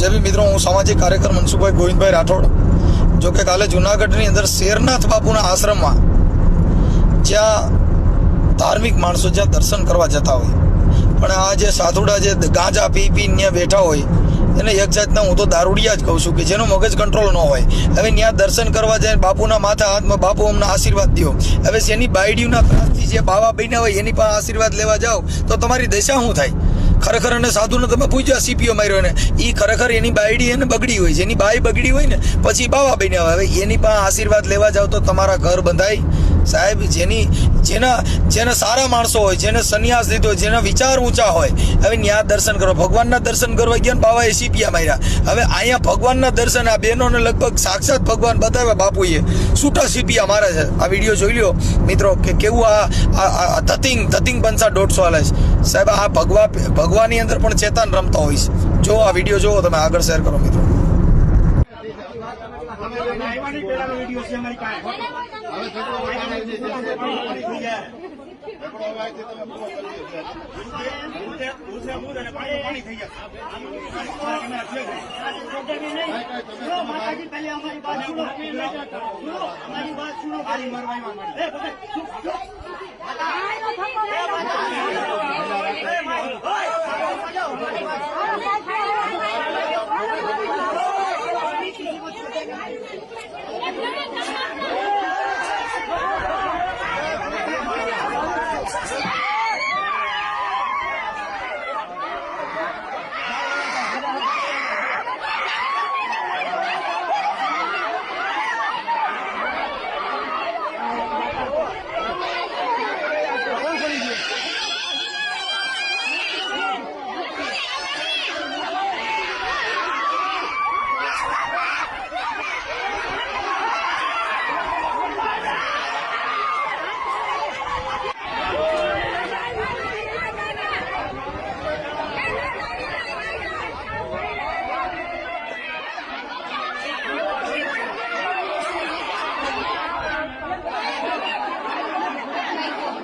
जब भी मित्रों हूँ सामाजिक कार्यकर मनसुखभाई गोविंदभाई राठौड़ जो कि काले जूनागढ़ अंदर शेरनाथ बापूना आश्रम में ज्या धार्मिक माणसों ज्या दर्शन करवा जता होय पण आ जे साधुड़ा जे गांजा पी पी ने बैठा होय એને એક જાતના હું તો દારૂડિયા જ કહું છું કે જેનો મગજ કંટ્રોલ ન હોય। હવે ત્યાં દર્શન કરવા જાય બાપુના માથા હાથમાં બાપુ અમને આશીર્વાદ દો। હવે જેની બાયડીના ત્રાસથી જે બાવા બન્યા હોય એની પાસે આશીર્વાદ લેવા જાઓ તો તમારી દશા શું થાય? ખરેખર અને સાધુને તમે પૂછ્યા સીપીઓ માર્યો ને એ ખરેખર એની બાયડી એને બગડી હોય, જેની બાઈ બગડી હોય ને પછી બાવા બન્યા હોય। હવે એની પાસે આશીર્વાદ લેવા જાઓ તો તમારા ઘર બંધાય? સાહેબ જેના સારા માણસો હોય, જેને સંન્યાસ લીધો હોય, જેના વિચાર ઊંચા હોય, હવે ત્યાં દર્શન કરો। ભગવાનના દર્શન કરવા ગયા ને બાવાએ સીપિયા માર્યા। હવે અહીંયા ભગવાનના દર્શન આ બહેનોને લગભગ સાક્ષાત ભગવાન બતાવ્યા બાપુએ, છૂટા સીપિયા મારે છે। આ વિડીયો જોઈ લ્યો મિત્રો કે કેવું આ ધતિંગ પંચા 150 હાલે છે સાહેબ। આ ભગવાનની અંદર પણ ચેતન રમતા હોય છે। જો આ વિડીયો જોવો તમે, આગળ શેર કરો મિત્રો।